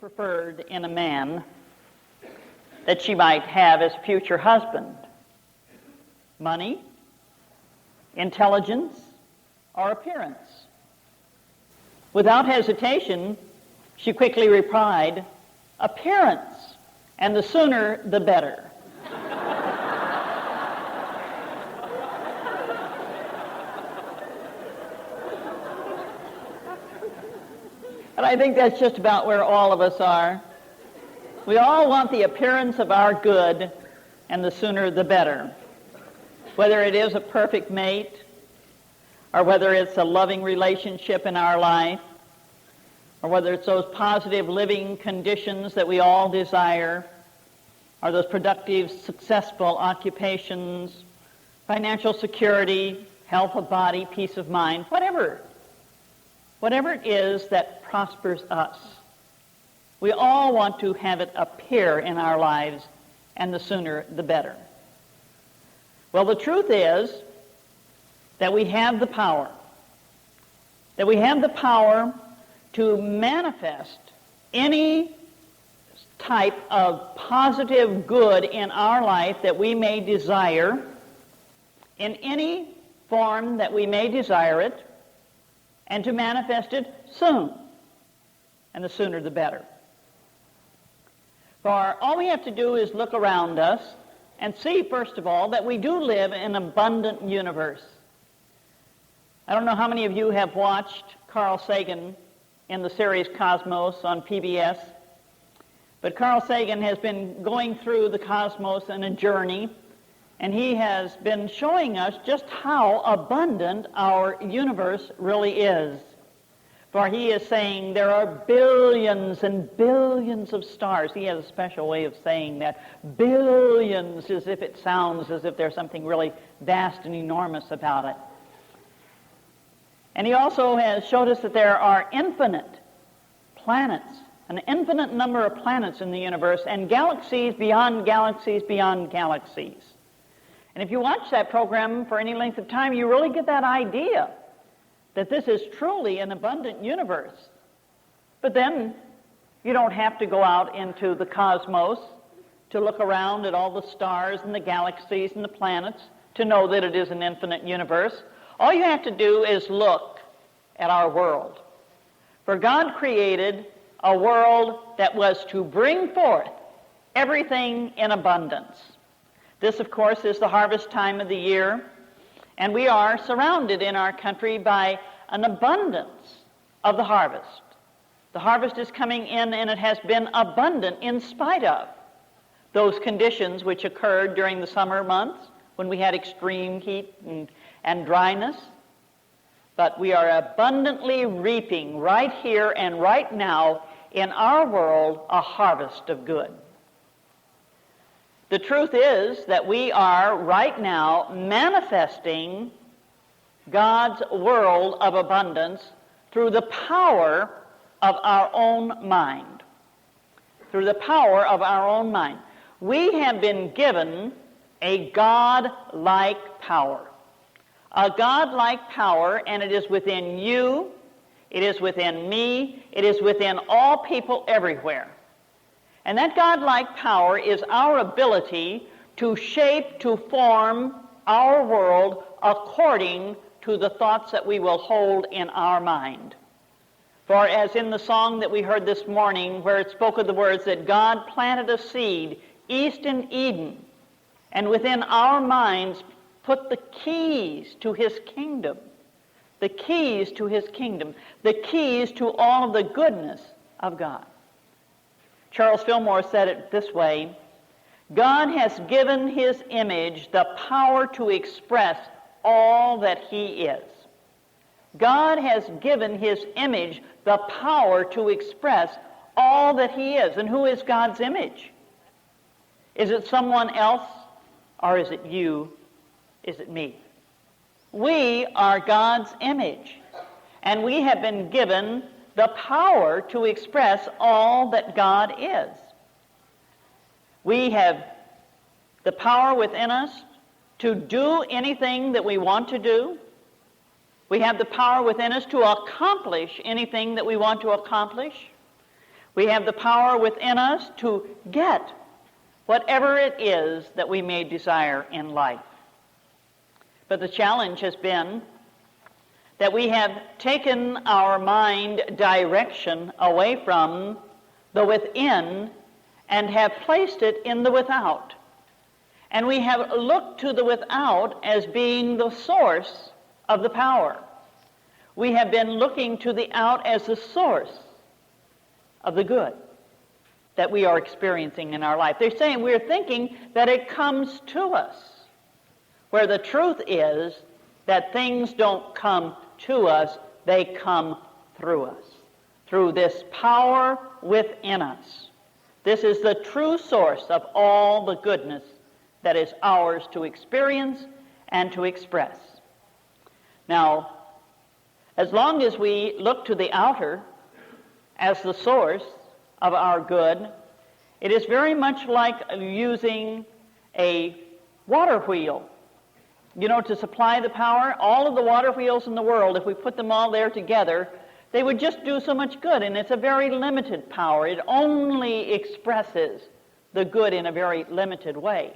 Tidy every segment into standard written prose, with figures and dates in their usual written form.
preferred in a man that she might have as future husband? Money, intelligence, or appearance? Without hesitation, she quickly replied, appearance, and the sooner the better. And I think that's just about where all of us are. We all want the appearance of our good, and the sooner the better. Whether it is a perfect mate, or whether it's a loving relationship in our life, or whether it's those positive living conditions that we all desire, or those productive, successful occupations, financial security, health of body, peace of mind, whatever it is that prospers us. We all want to have it appear in our lives, and the sooner the better. Well, the truth is that we have the power. That we have the power to manifest any type of positive good in our life that we may desire, in any form that we may desire it, and to manifest it soon. And the sooner the better. For all we have to do is look around us and see, first of all, that we do live in an abundant universe. I don't know how many of you have watched Carl Sagan in the series Cosmos on PBS, but Carl Sagan has been going through the cosmos in a journey, and he has been showing us just how abundant our universe really is. For he is saying there are billions and billions of stars. He has a special way of saying that. Billions, as if it sounds as if there's something really vast and enormous about it. And he also has showed us that there are infinite planets, an infinite number of planets in the universe, and galaxies beyond galaxies beyond galaxies. And if you watch that program for any length of time, you really get that idea that this is truly an abundant universe. But then you don't have to go out into the cosmos to look around at all the stars and the galaxies and the planets to know that it is an infinite universe. All you have to do is look at our world. For God created a world that was to bring forth everything in abundance. This, of course, is the harvest time of the year. And we are surrounded in our country by an abundance of the harvest. The harvest is coming in, and it has been abundant in spite of those conditions which occurred during the summer months when we had extreme heat and dryness. But we are abundantly reaping right here and right now in our world a harvest of good. The truth is that we are right now manifesting God's world of abundance through the power of our own mind. Through the power of our own mind. We have been given a God-like power. A God-like power, and it is within you, it is within me, it is within all people everywhere. And that God-like power is our ability to shape, to form our world according to the thoughts that we will hold in our mind. For as in the song that we heard this morning, where it spoke of the words that God planted a seed east in Eden, and within our minds put the keys to his kingdom, the keys to his kingdom, the keys to all of the goodness of God. Charles Fillmore said it this way: God has given his image the power to express all that he is. God has given his image the power to express all that he is. And who is God's image? Is it someone else, or is it you? Is it me? We are God's image, and we have been given the power to express all that God is. We have the power within us to do anything that we want to do. We have the power within us to accomplish anything that we want to accomplish. We have the power within us to get whatever it is that we may desire in life. But the challenge has been that we have taken our mind direction away from the within and have placed it in the without. And we have looked to the without as being the source of the power. We have been looking to the out as the source of the good that we are experiencing in our life. They're saying we're thinking that it comes to us, where the truth is that things don't come to us, they come through us, through this power within us. This is the true source of all the goodness that is ours to experience and to express. Now, as long as we look to the outer as the source of our good, it is very much like using a water wheel. You know, to supply the power, all of the water wheels in the world, if we put them all there together, they would just do so much good, and it's a very limited power. It only expresses the good in a very limited way.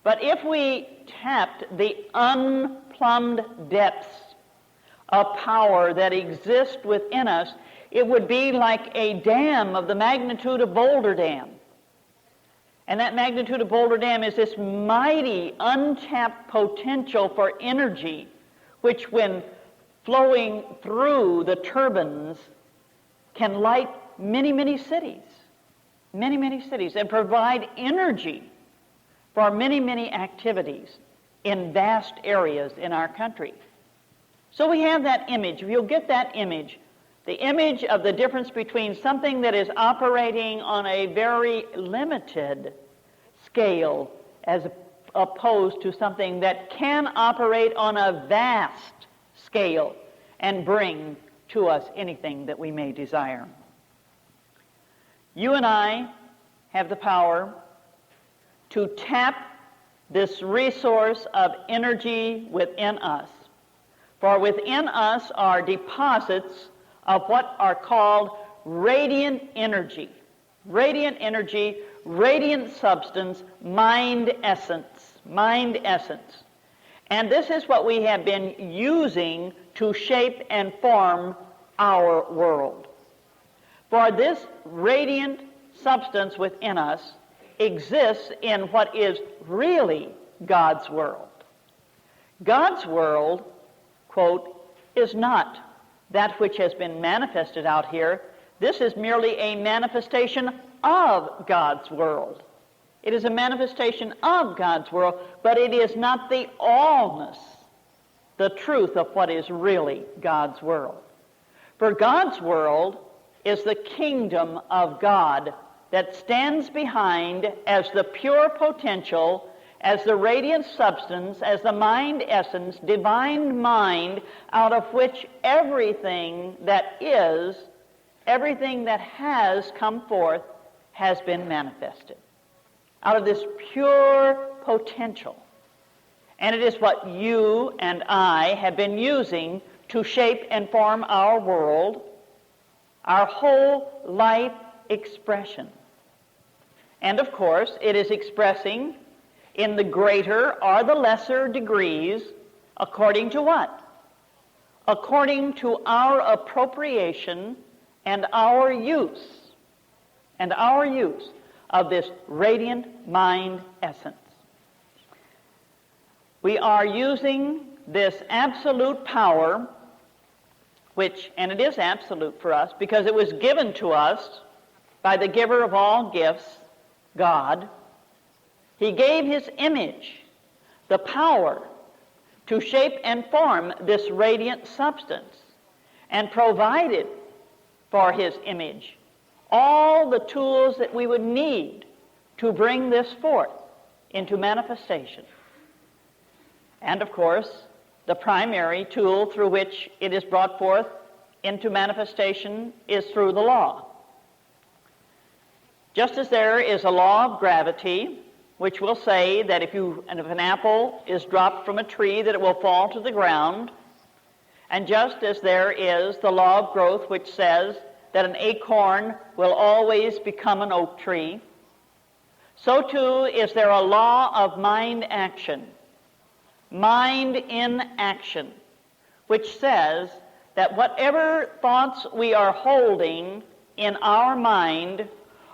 But if we tapped the unplumbed depths of power that exist within us, it would be like a dam of the magnitude of Boulder Dam. And that magnitude of Boulder Dam is this mighty, untapped potential for energy, which when flowing through the turbines can light many, many cities, and provide energy for many, many activities in vast areas in our country. So we have that image. If you'll get that image, the image of the difference between something that is operating on a very limited scale as opposed to something that can operate on a vast scale and bring to us anything that we may desire. You and I have the power to tap this resource of energy within us. For within us are deposits of what are called radiant energy, radiant substance, mind essence. And this is what we have been using to shape and form our world. For this radiant substance within us exists in what is really God's world. God's world, quote, is not that which has been manifested out here. This is merely a manifestation of God's world. It is a manifestation of God's world, but it is not the allness, the truth of what is really God's world. For God's world is the kingdom of God that stands behind as the pure potential, as the radiant substance, as the mind essence, divine mind, out of which everything that is, everything that has come forth has been manifested. Out of this pure potential. And it is what you and I have been using to shape and form our world, our whole life expression. And of course, it is expressing in the greater or the lesser degrees according to what? According to our appropriation and our use of this radiant mind essence. We are using this absolute power, which, and it is absolute for us because it was given to us by the giver of all gifts, God. He gave his image the power to shape and form this radiant substance and provided for his image all the tools that we would need to bring this forth into manifestation. And of course, the primary tool through which it is brought forth into manifestation is through the law. Just as there is a law of gravity, which will say that if an apple is dropped from a tree, that it will fall to the ground, and just as there is the law of growth, which says that an acorn will always become an oak tree, so too is there a law of mind action, mind in action, which says that whatever thoughts we are holding in our mind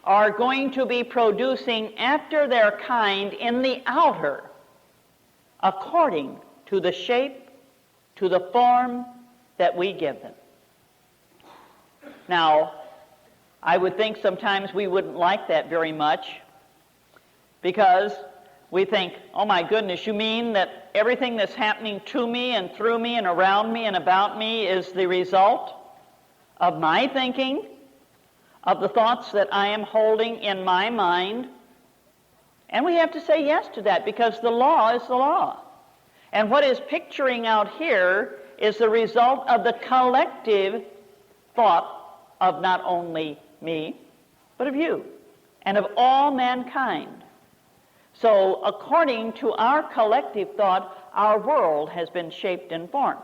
are going to be producing after their kind in the outer, according to the shape, to the form that we give them. Now, I would think sometimes we wouldn't like that very much, because we think, oh my goodness, you mean that everything that's happening to me and through me and around me and about me is the result of my thinking, of the thoughts that I am holding in my mind? And we have to say yes to that, because the law is the law. And what is picturing out here is the result of the collective thought of not only me, but of you, and of all mankind. So, according to our collective thought, our world has been shaped and formed.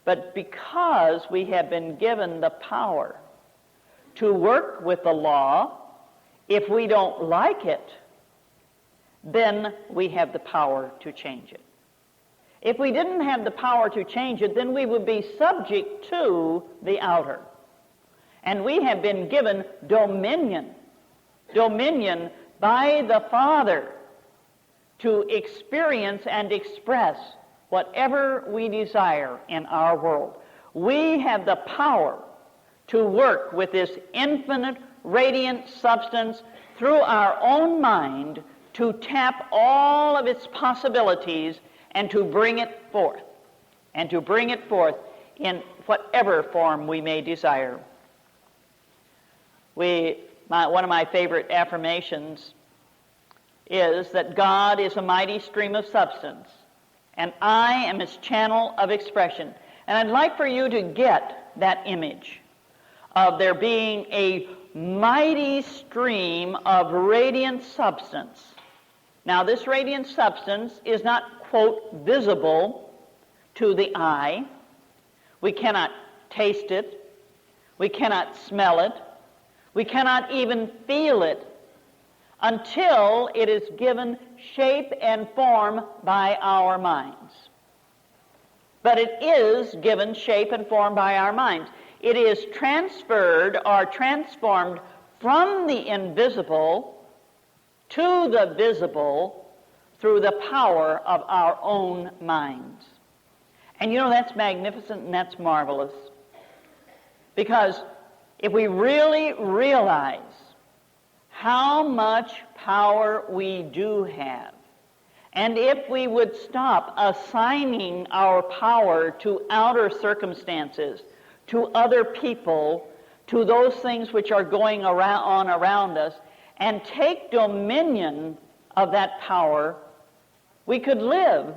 But because we have been given the power to work with the law, if we don't like it, then we have the power to change it. If we didn't have the power to change it, then we would be subject to the outer. And we have been given dominion by the Father to experience and express whatever we desire in our world. We have the power to work with this infinite, radiant substance through our own mind to tap all of its possibilities and to bring it forth, in whatever form we may desire. One of my favorite affirmations is that God is a mighty stream of substance, and I am its channel of expression. And I'd like for you to get that image of there being a mighty stream of radiant substance. Now, this radiant substance is not, quote, visible to the eye. We cannot taste it. We cannot smell it. We cannot even feel it until it is given shape and form by our minds. But it is given shape and form by our minds. It is transferred or transformed from the invisible to the visible through the power of our own minds. And you know, that's magnificent and that's marvelous. Because if we really realize how much power we do have, and if we would stop assigning our power to outer circumstances, to other people, to those things which are going on around us, and take dominion of that power, we could live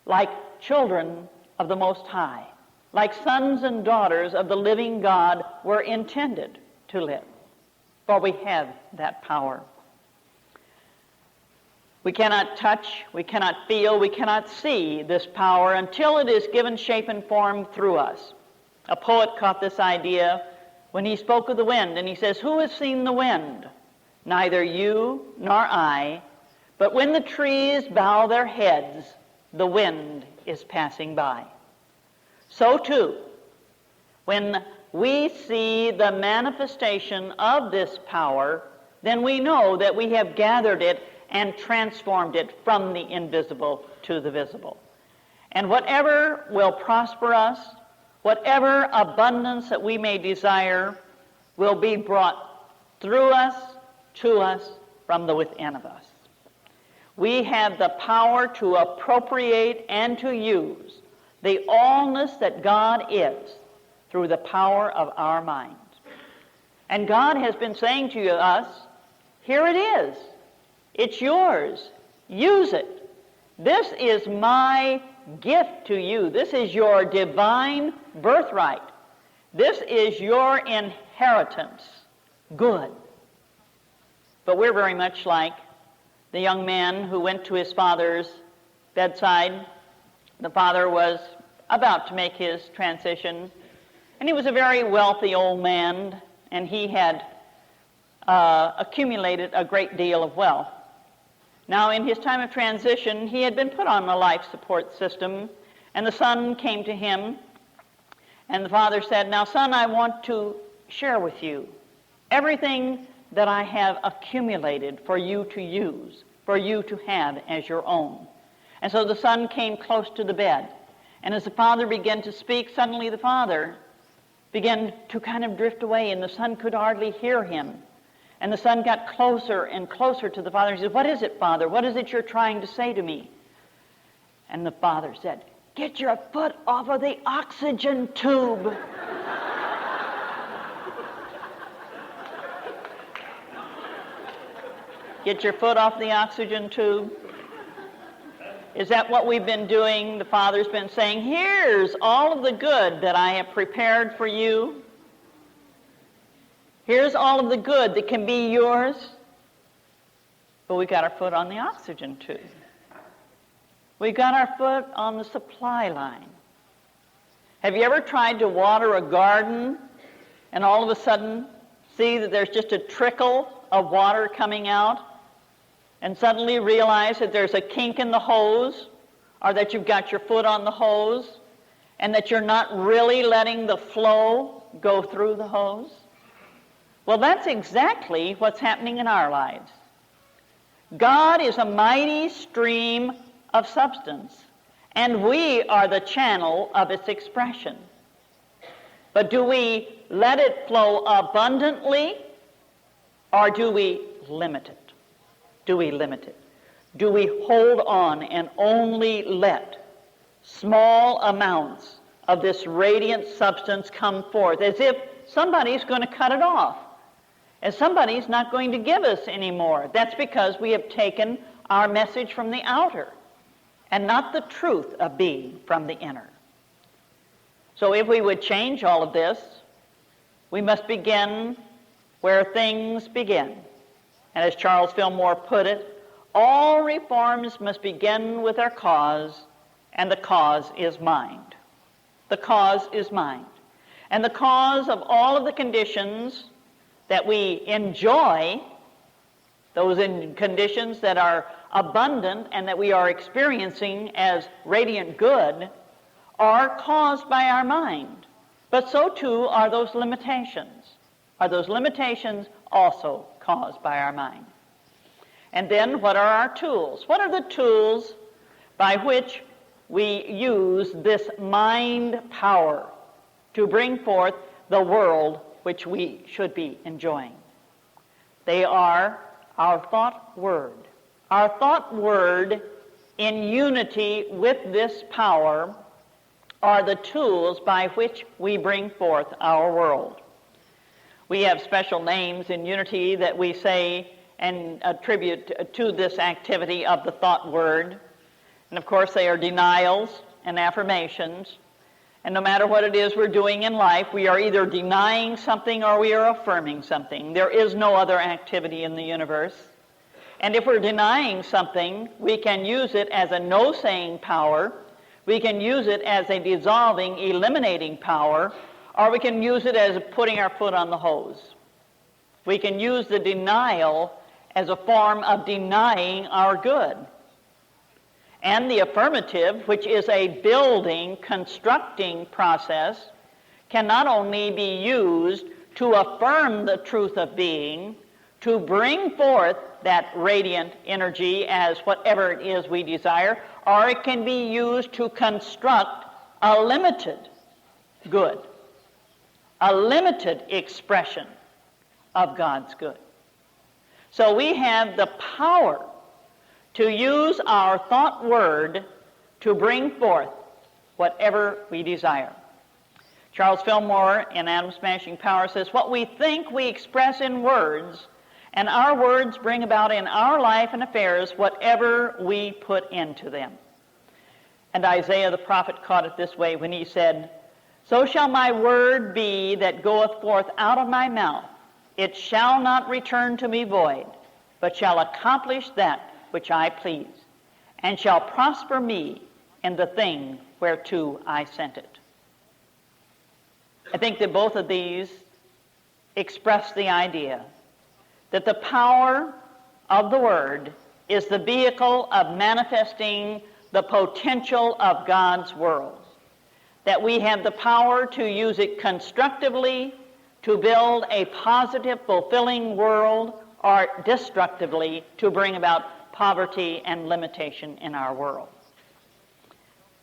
like children of the Most High, like sons and daughters of the living God were intended to live, for we have that power. We cannot touch, we cannot feel, we cannot see this power until it is given shape and form through us. A poet caught this idea when he spoke of the wind, and he says, "Who has seen the wind? Neither you nor I, but when the trees bow their heads, the wind is passing by." So too, when we see the manifestation of this power, then we know that we have gathered it and transformed it from the invisible to the visible. And whatever will prosper us, whatever abundance that we may desire, will be brought through us, to us, from the within of us. We have the power to appropriate and to use the allness that God is through the power of our minds. And God has been saying to us, here it is. It's yours. Use it. This is my gift to you. This is your divine birthright. This is your inheritance. Good. But we're very much like the young man who went to his father's bedside. The father was about to make his transition, And he was a very wealthy old man, and he had accumulated a great deal of wealth. Now, in his time of transition, he had been put on a life support system, and the son came to him, and the father said, "Now, son, I want to share with you everything that I have accumulated for you to use, for you to have as your own." And so the son came close to the bed, and as the father began to speak, suddenly the father began to kind of drift away, and the son could hardly hear him. And the son got closer and closer to the father. He said, "What is it, Father? What is it you're trying to say to me?" And the father said, "Get your foot off of the oxygen tube." Get your foot off the oxygen tube. Is that what we've been doing? The Father's been saying, "Here's all of the good that I have prepared for you. Here's all of the good that can be yours." But we got our foot on the oxygen tube. We got our foot on the supply line. Have you ever tried to water a garden and all of a sudden see that there's just a trickle of water coming out, and suddenly realize that there's a kink in the hose, or that you've got your foot on the hose, and that you're not really letting the flow go through the hose? Well, that's exactly what's happening in our lives. God is a mighty stream of substance, and we are the channel of its expression. But do we let it flow abundantly, or do we limit it? Do we limit it? Do we hold on and only let small amounts of this radiant substance come forth, as if somebody's going to cut it off, as somebody's not going to give us any more? That's because we have taken our message from the outer and not the truth of being from the inner. So if we would change all of this, we must begin where things begin. And as Charles Fillmore put it, all reforms must begin with our cause, and the cause is mind. The cause is mind. And the cause of all of the conditions that we enjoy, those conditions that are abundant and that we are experiencing as radiant good, are caused by our mind. But so too are those limitations. Are those limitations also caused by our mind? And then what are our tools? What are the tools by which we use this mind power to bring forth the world which we should be enjoying? They are our thought word. Our thought word, in unity with this power, are the tools by which we bring forth our world. We have special names in unity that we say and attribute to this activity of the thought word. And of course they are denials and affirmations. And no matter what it is we're doing in life, we are either denying something or we are affirming something. There is no other activity in the universe. And if we're denying something, we can use it as a no-saying power, we can use it as a dissolving, eliminating power, or we can use it as putting our foot on the hose. We can use the denial as a form of denying our good. And the affirmative, which is a building, constructing process, can not only be used to affirm the truth of being, to bring forth that radiant energy as whatever it is we desire, or it can be used to construct a limited good, a limited expression of God's good. So we have the power to use our thought word to bring forth whatever we desire. Charles Fillmore in Atom Smashing Power says, "What we think we express in words, and our words bring about in our life and affairs whatever we put into them." And Isaiah the prophet caught it this way when he said, "So shall my word be that goeth forth out of my mouth. It shall not return to me void, but shall accomplish that which I please, and shall prosper me in the thing whereto I sent it." I think that both of these express the idea that the power of the Word is the vehicle of manifesting the potential of God's world. That we have the power to use it constructively to build a positive, fulfilling world, or destructively to bring about poverty and limitation in our world.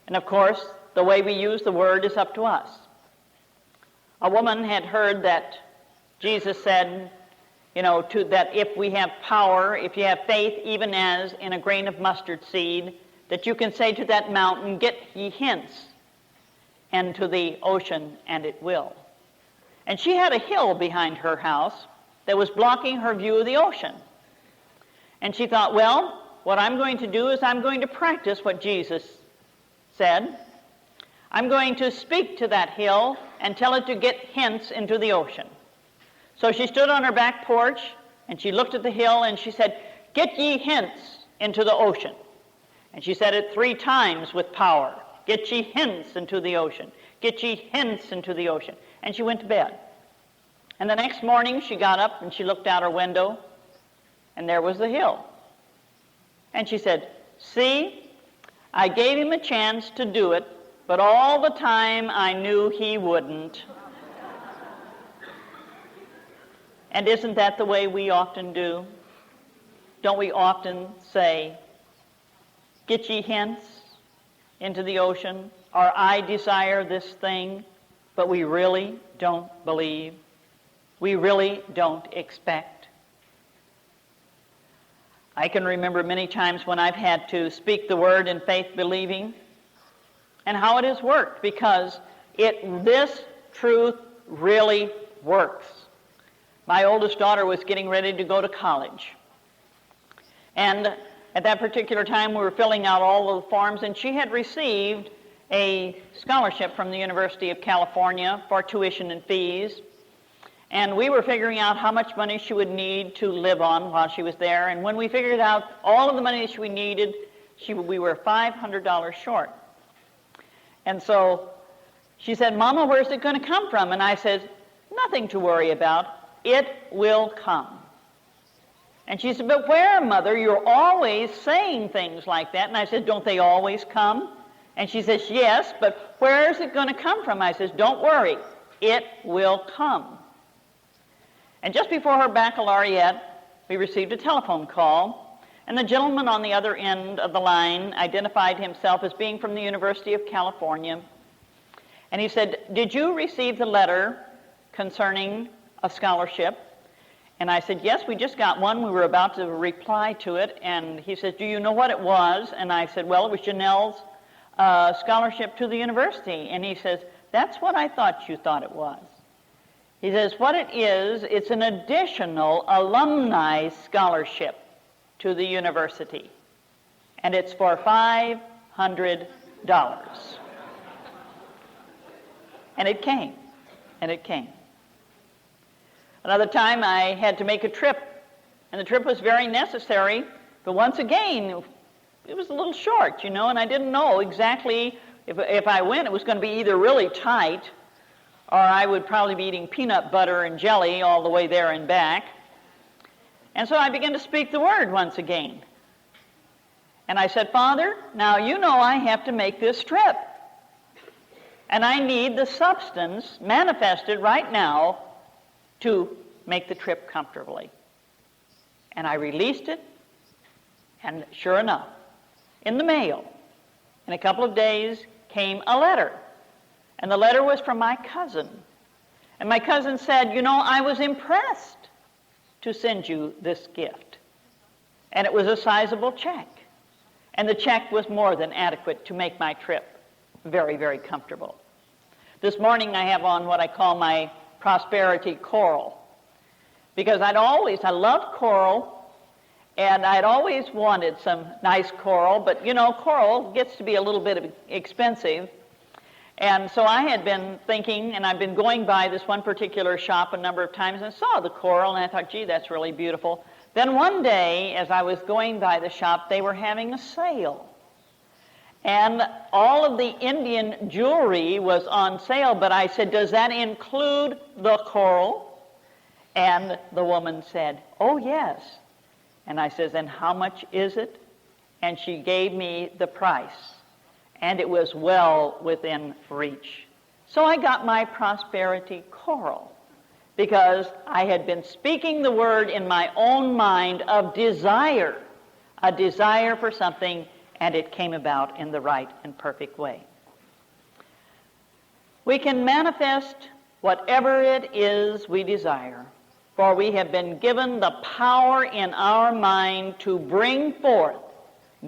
And of course, the way we use the Word is up to us. A woman had heard that Jesus said, that if we have power, if you have faith, even as in a grain of mustard seed, that you can say to that mountain, get ye hence into the ocean, and it will. And she had a hill behind her house that was blocking her view of the ocean. And she thought, well, what I'm going to do is I'm going to practice what Jesus said. I'm going to speak to that hill and tell it to get hence into the ocean. So she stood on her back porch, and she looked at the hill, and she said, get ye hence into the ocean. And she said it 3 times with power. Get ye hence into the ocean. Get ye hence into the ocean. And she went to bed. And the next morning she got up and she looked out her window, and there was the hill. And she said, see, I gave him a chance to do it, but all the time I knew he wouldn't. And isn't that the way we often do? Don't we often say, get ye hence into the ocean, or I desire this thing, but we really don't believe. We really don't expect. I can remember many times when I've had to speak the word in faith believing, and how it has worked, because this truth really works. My oldest daughter was getting ready to go to college. And at that particular time, we were filling out all of the forms, and she had received a scholarship from the University of California for tuition and fees. And we were figuring out how much money she would need to live on while she was there. And when we figured out all of the money that she needed, we were $500 short. And so she said, Mama, where's it going to come from? And I said, nothing to worry about. It will come. And she said, but where, Mother? You're always saying things like that. And I said, don't they always come? And she says, yes, but where is it going to come from? I says, don't worry. It will come. And just before her baccalaureate, we received a telephone call, and the gentleman on the other end of the line identified himself as being from the University of California. And he said, did you receive the letter concerning a scholarship? And I said, yes, we just got one. We were about to reply to it. And he said, do you know what it was? And I said, well, it was Janelle's scholarship to the university. And he says, that's what I thought you thought it was. He says, what it is, it's an additional alumni scholarship to the university. And it's for $500. And it came. And it came. Another time I had to make a trip, and the trip was very necessary, but once again, it was a little short, and I didn't know exactly if I went, it was going to be either really tight, or I would probably be eating peanut butter and jelly all the way there and back. And so I began to speak the word once again. And I said, Father, now you know I have to make this trip. And I need the substance manifested right now to make the trip comfortably. And I released it, and sure enough, in the mail, in a couple of days, came a letter. And the letter was from my cousin. And my cousin said, I was impressed to send you this gift. And it was a sizable check. And the check was more than adequate to make my trip very, very comfortable. This morning I have on what I call my prosperity coral. Because I loved coral, and I'd always wanted some nice coral, but coral gets to be a little bit expensive. And so I had been thinking, and I've been going by this one particular shop a number of times and saw the coral, and I thought, gee, that's really beautiful. Then one day, as I was going by the shop, they were having a sale. And all of the Indian jewelry was on sale, but I said, does that include the coral? And the woman said, oh, yes. And I says, and how much is it? And she gave me the price, and it was well within reach. So I got my prosperity coral, because I had been speaking the word in my own mind of desire, a desire for something, and it came about in the right and perfect way. We can manifest whatever it is we desire, for we have been given the power in our mind to bring forth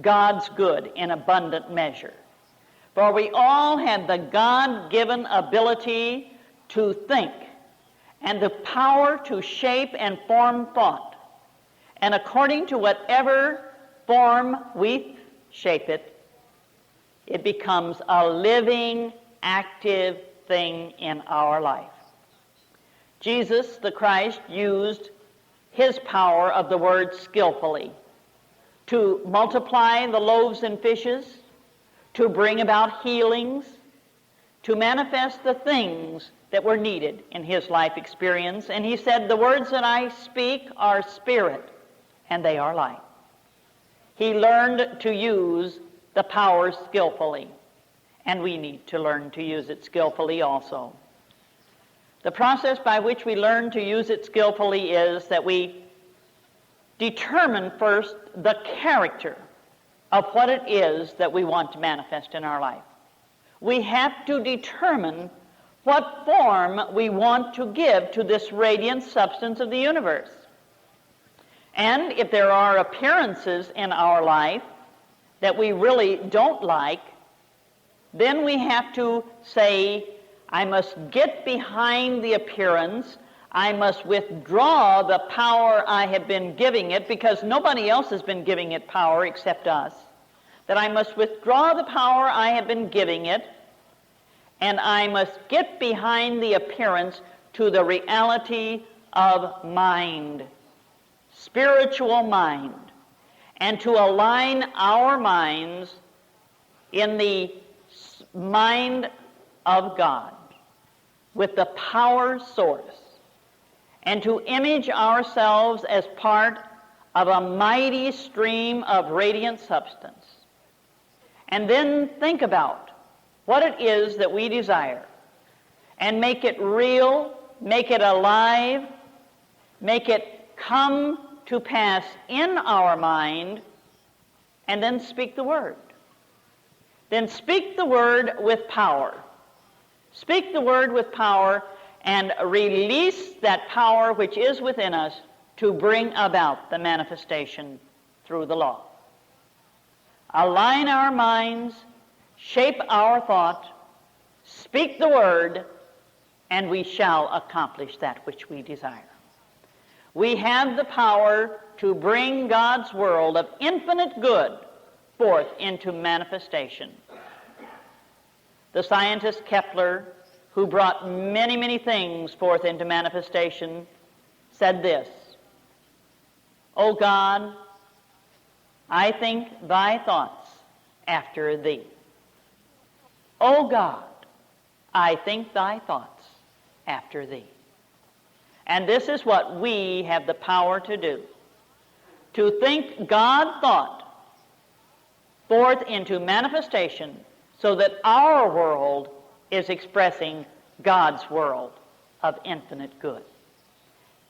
God's good in abundant measure. For we all have the God-given ability to think and the power to shape and form thought. And according to whatever form we shape it, it becomes a living, active thing in our life. Jesus, the Christ, used his power of the word skillfully to multiply the loaves and fishes, to bring about healings, to manifest the things that were needed in his life experience. And he said, the words that I speak are spirit, and they are life. He learned to use the power skillfully, and we need to learn to use it skillfully also. The process by which we learn to use it skillfully is that we determine first the character of what it is that we want to manifest in our life. We have to determine what form we want to give to this radiant substance of the universe. And if there are appearances in our life that we really don't like, then we have to say, I must get behind the appearance. I must withdraw the power I have been giving it, because nobody else has been giving it power except us. That I must withdraw the power I have been giving it, and I must get behind the appearance to the reality of mind, spiritual mind, and to align our minds in the mind of God with the power source, and to image ourselves as part of a mighty stream of radiant substance. And then think about what it is that we desire, and make it real, make it alive, make it come to pass in our mind, and then speak the word. Then speak the word with power. Speak the word with power and release that power which is within us to bring about the manifestation through the law. Align our minds, shape our thought, speak the word, and we shall accomplish that which we desire. We have the power to bring God's world of infinite good forth into manifestation. The scientist Kepler, who brought many, many things forth into manifestation, said this, O God, I think thy thoughts after thee. O God, I think thy thoughts after thee. And this is what we have the power to do, to think God thought forth into manifestation so that our world is expressing God's world of infinite good.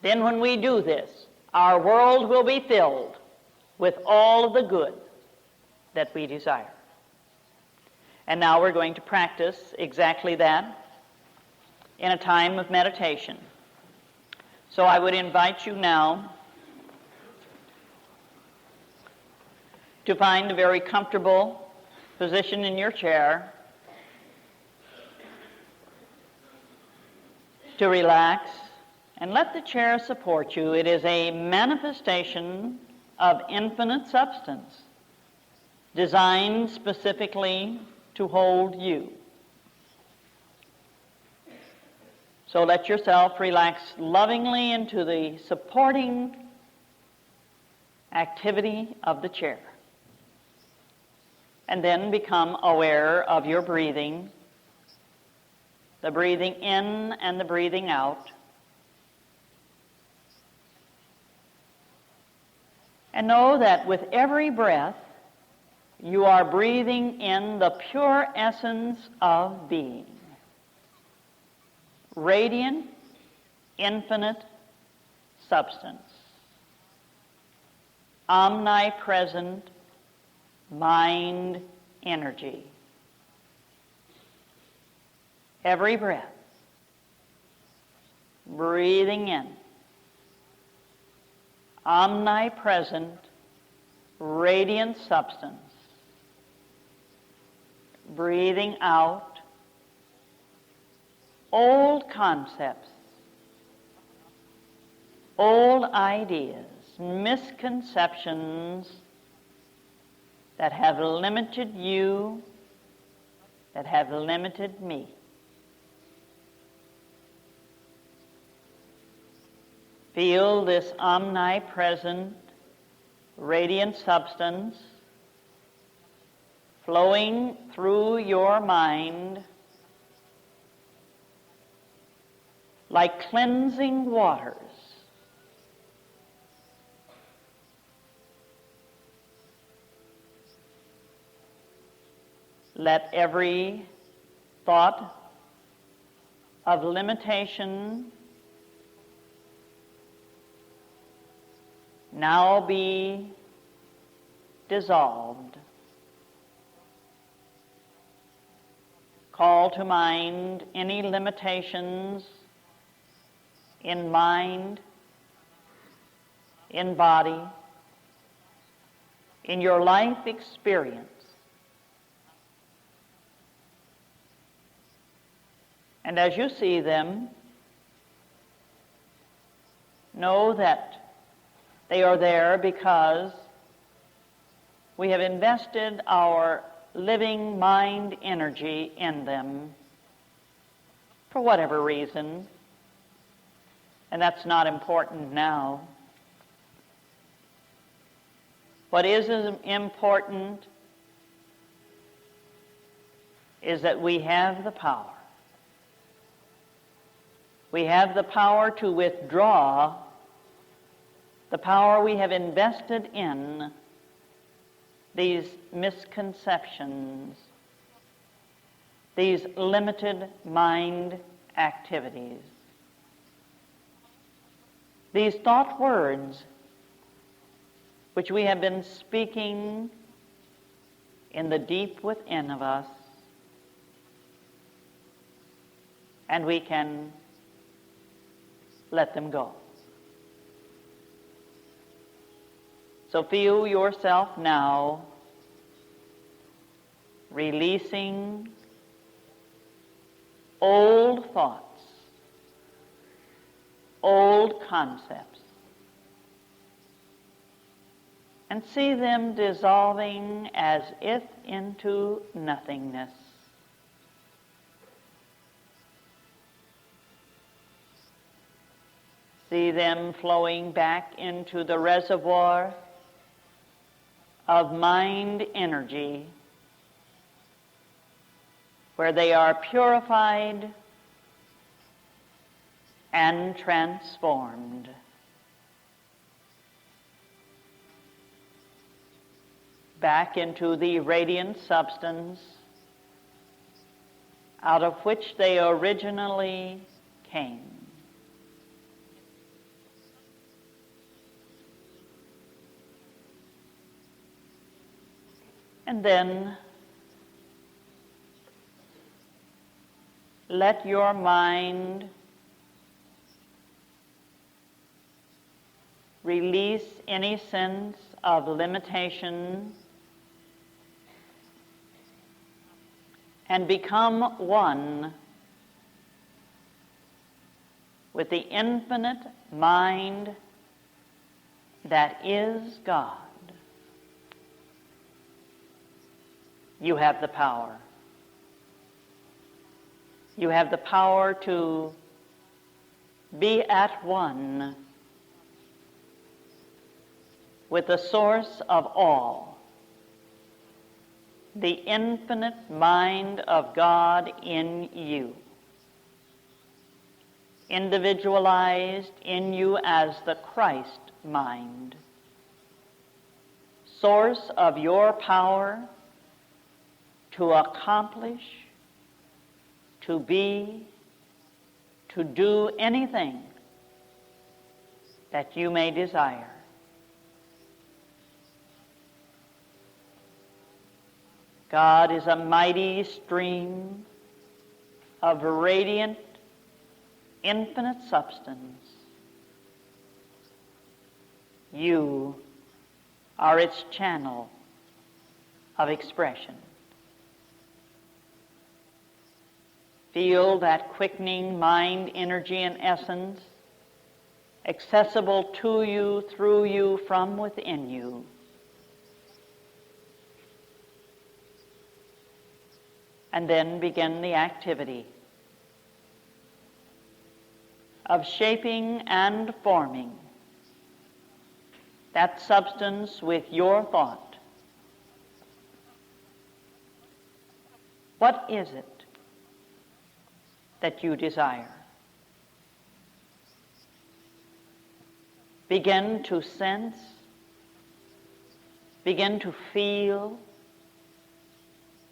Then when we do this, our world will be filled with all of the good that we desire. And now we're going to practice exactly that in a time of meditation. So I would invite you now to find a very comfortable position in your chair, to relax, and let the chair support you. It is a manifestation of infinite substance, designed specifically to hold you. So let yourself relax lovingly into the supporting activity of the chair. And then become aware of your breathing, the breathing in and the breathing out. And know that with every breath, you are breathing in the pure essence of being. Radiant, infinite substance. Omnipresent mind energy. Every breath, breathing in, omnipresent, radiant substance. Breathing out, old concepts, old ideas, misconceptions that have limited you, that have limited me. Feel this omnipresent, radiant substance flowing through your mind like cleansing waters. Let every thought of limitation now be dissolved. Call to mind any limitations in mind, in body, in your life experience. And as you see them, know that they are there because we have invested our living mind energy in them for whatever reason, and that's not important now. What is important is that we have the power. We have the power to withdraw the power we have invested in these misconceptions, these limited mind activities, these thought words which we have been speaking in the deep within of us, and we can let them go. So feel yourself now releasing old thoughts, old concepts, and see them dissolving as if into nothingness. See them flowing back into the reservoir of mind energy, where they are purified and transformed. Back into the radiant substance out of which they originally came. And then let your mind release any sense of limitation and become one with the infinite mind that is God. You have the power. You have the power to be at one with the source of all, the infinite mind of God in you, individualized in you as the Christ mind, source of your power to accomplish, to be, to do anything that you may desire. God is a mighty stream of radiant, infinite substance. You are its channel of expression. Feel that quickening mind energy and essence accessible to you, through you, from within you. And then begin the activity of shaping and forming that substance with your thought. What is it that you desire? Begin to sense, begin to feel,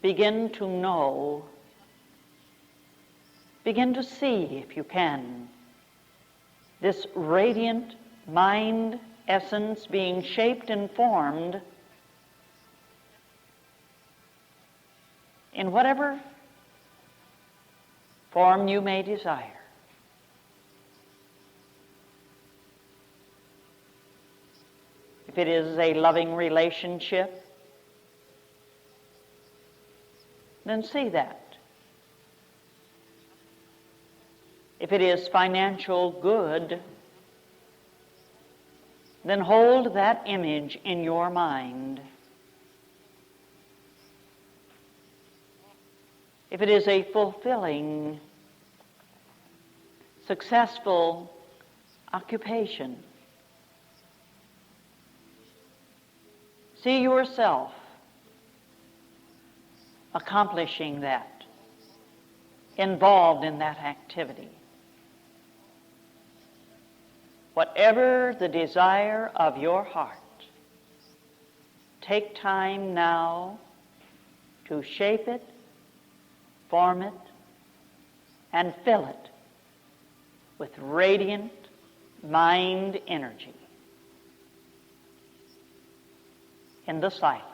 begin to know, begin to see, if you can, this radiant mind essence being shaped and formed in whatever form you may desire. If it is a loving relationship, then see that. If it is financial good, then hold that image in your mind. If it is a fulfilling, successful occupation, see yourself accomplishing that, involved in that activity. Whatever the desire of your heart, take time now to shape it, form it, and fill it with radiant mind energy in the silence.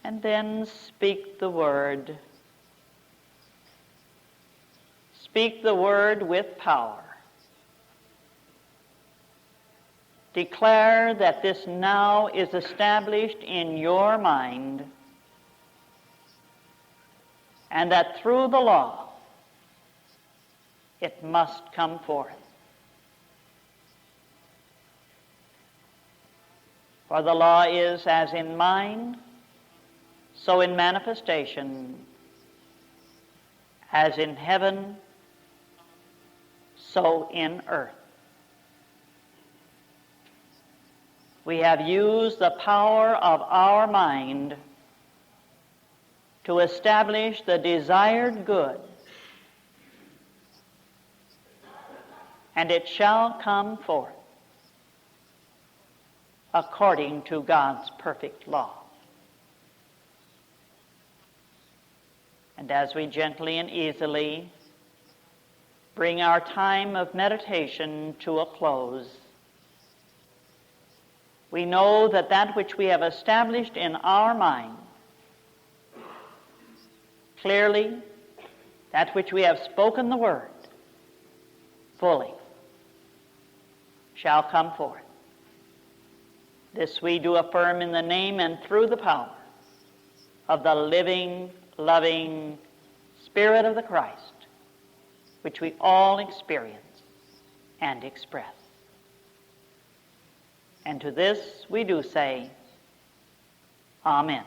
And then speak the word. Speak the word with power. Declare that this now is established in your mind, and that through the law it must come forth. For the law is as in mind, so in manifestation, as in heaven, so in earth. We have used the power of our mind to establish the desired good, and it shall come forth according to God's perfect law. And as we gently and easily bring our time of meditation to a close, we know that that which we have established in our mind, clearly, that which we have spoken the word, fully, shall come forth. This we do affirm in the name and through the power of the living, loving Spirit of the Christ, which we all experience and express. And to this we do say, Amen.